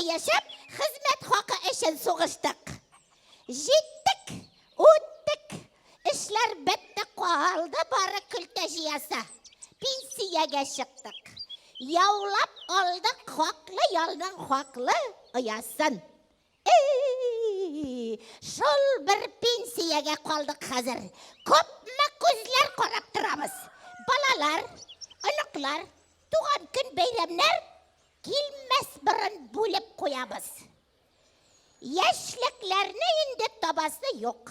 яшап, хизмет хақы үшін соғыштық. Жеттік, өттік, ішлер бітті қалды бары күлті жиясы. Пенсияға шықтық. Яулап алдық хақлы, ялның хақлы ұясын. Шол бір пенсияға қалдық қазір. Көпме көзлер қорап тұрамыз. Балалар, ұнықлар, туған күн бейремлер келмес бұрын бөліп қоямыз. Яшіліклеріне енді табасы жоқ.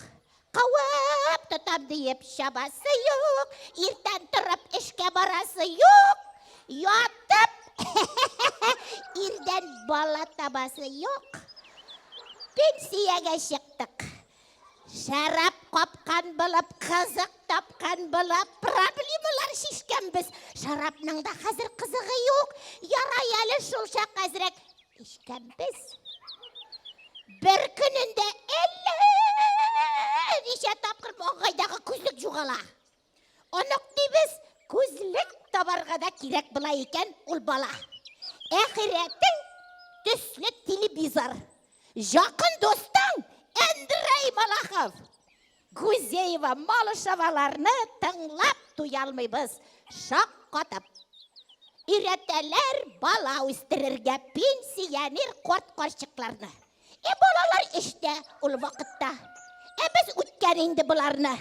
Қауап тұтам дейіп шабасы жоқ. Ертен тұрып ішке барасы жоқ. Ятып, ерден бала табасы жоқ. Пенсияға шықтық. Шарап қапқан болып, қызық тапқан болып, проблемалар шешкен біз. Шарапның да қазір қызығы жоқ. Ярай әлі шолшақ қазірек ішкен біз. Bir gününde 50 nişe tapqır аңғайдағы көзлік жоғала. Онық дейбіз, көзлік табарғада керек бұла екен ол бала. Әхиреттің түслі телевизор. Жақын достың Әндрей Малахов. Гузеева Малышеваларны тыңлап туялмайбыз. Шақ қатып. Үйретелер бала өстірерге пенсионер қорт-қоршықларны. Балалар іште ол вақытта. Біз өткен енді бұларны.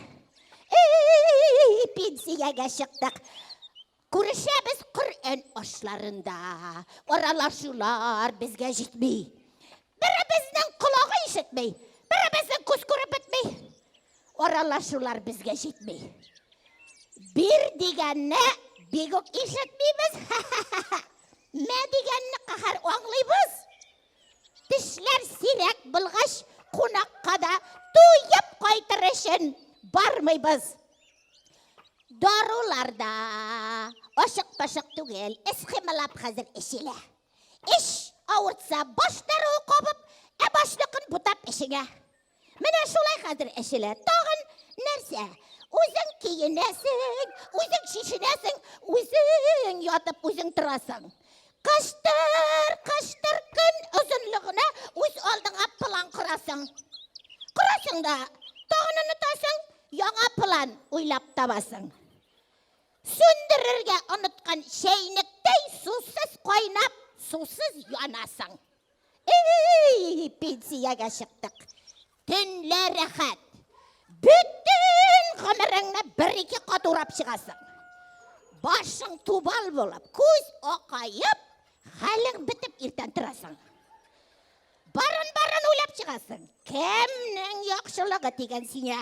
Пенсияға шықтық. Көрішеміз Құр'ан ашларында. Оралашулар бізге жетмей. Бірі біздің құлағы ешітмей. Бірі біздің көз көріп бітмей. Оралашулар бізге жетмей. Bir дегенні бегік ешітмейміз. Мә дегенні қағар оңлайбыз. Тішлер сирек бұлғаш қонаққа да тойып қайтыр үшін бармайбыз. Даруларда ашық-пашық түгел, іс-қимылап қазір ішілі. Іш ауыртса баштары қобып, башлықын бұтап ішіңе. Міне шолай қазір ішілі. Тағын нәрсе? Өзің кейінесің, өзің шешінесің, өзің ятып, өзің тұрасың. Қаштыр күн ұзынлығына өз алдыңа план құрасың. Құрасың да, тағын ұнытасың, яңа план ойлап табасың. Сөндірірге ұнытқан шейніктей сусыз қойнап, сусыз янасың. Пенсияға шықтық. Түнлер рахат. Бүттін ғымырыңны бір-екі қатурап шығасың. Башың тубал болып, көз оқайып, халің бітіп ертен тұрасың. Барын ойлап шығасың. Кімнің яқшылығы деген сіне?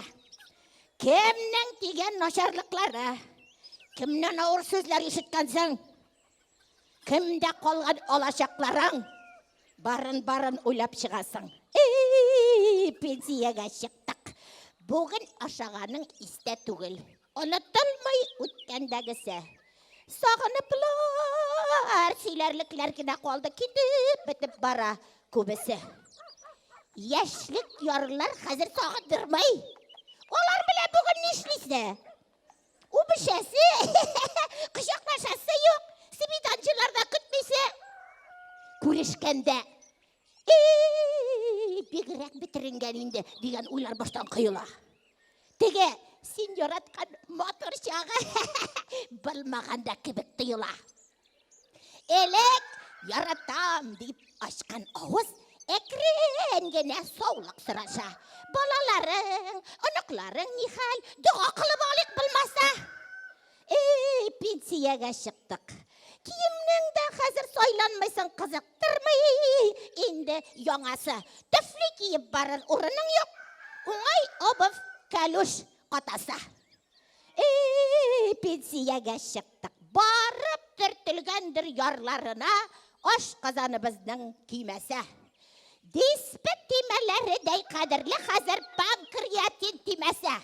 Кімнің деген нашарлықлары? Кімнің ауыр сөзлер ешіткансың? Кімде қолған олашақларың? Барын ойлап шығасың. Пенсияға шықтық. Бүгін ашағаның істе түгіл. Ұнытылмай өткендегісі. Сағыныплар, сөйлерліклергіне қолды кетіп бітіп бара көбісі. Яшлік ярылар қазір сағындырмай. Олар біле бүгін нешлесі? Өбішесі, құшақлашасы жоқ. Сибиданчыларда күтмесі. Көрішкенде. Бегірек бітірінген енді деген ойлар баштан қиыла. Теге, сен яратқан мотор шағы білмағанда кібік тыйыла. Елек яратам deyip ашқан ауыз әкіренгене саулық сұраша. Балаларың, ұнықларың нихал дұға қылып алық білмаса. Пенсияға шықтық. Киімнің де қазір сойланмайсың қызықтырмай. Енді яңасы түфлі киіп барыр ұрының жоқ. Оңай обыв кәлуш қатаса. Пенсияға шықтық. Барып түртілгендір ярларына аш қазаны біздің кимәсі. Деспі тимәлері дәй қадірлі қазір панкреатин тимәсі.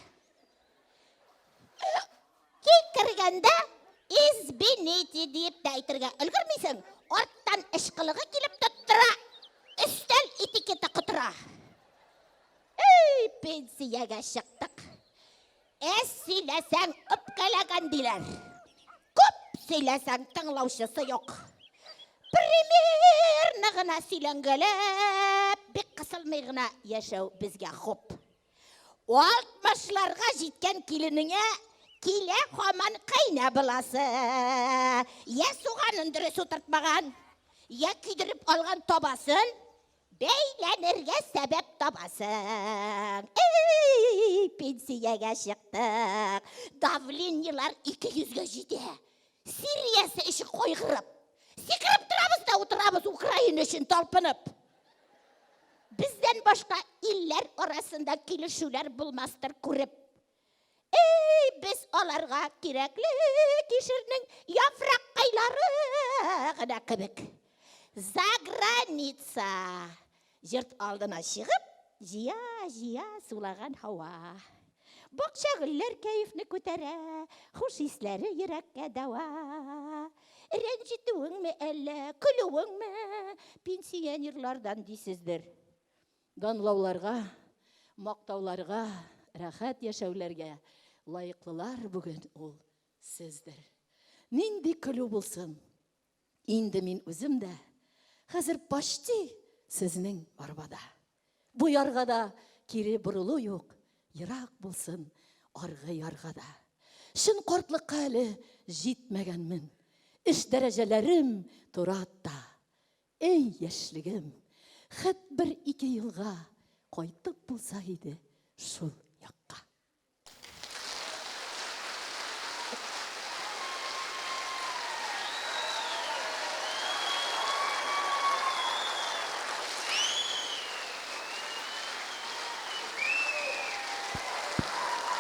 Кей кіргенде избенеті deyip дәйтірге үлгірмейсің. Орттан ішқылығы келіп тұттыра. Үстел этикеті құтыра. Пенсияға шықтық. Сөйлесең үпкәләген дейлер. Көп сөйлесең тыңлаушысы жоқ. Бір примерно гына сөйләнгәләп, бик кысылмый гына яшәү безгә хуп. 60-ларга җиткән киленеңә килә һаман кайна буласы. Я суганын дөрес утыртмаган, я кидереп алган табасын, бәйләнергә сәбәп табасын. Пенсиягә чыктык. Давлениялар 200-гә җитә. Сириясе эше кайгырып. Сикереп торабыз да утырабыз Украина өчен талпынып. Бездән башка илләр арасында килешүләр булмастыр күреп. Без аларга кирәкле кишернең яфраккайлары гына кебек. Заграница. Җырт алдына чыгып, җыя сулаган һава. Бакча гөлләр кәефне күтәрә, хуш исләре йөрәккә дәва. Рәнҗетүеңме әллә, көлүеңме, пенсионерлардан дисездер. Данлауларга, мактауларга, рәхәт яшәүләргә лайыклылар бүген ул сездер. Нинди көлү булсын, инде мин үзем дә хәзер почти сезнең арбада. Бу яргада кире борылу юк, ерак булсын аргы яргада. Шын картлыкка әле җитмәгәнмен, эш дәрәҗәләрем туратта. Эй яшьлегем, хәт 1-2 елга кайтып булса иде шул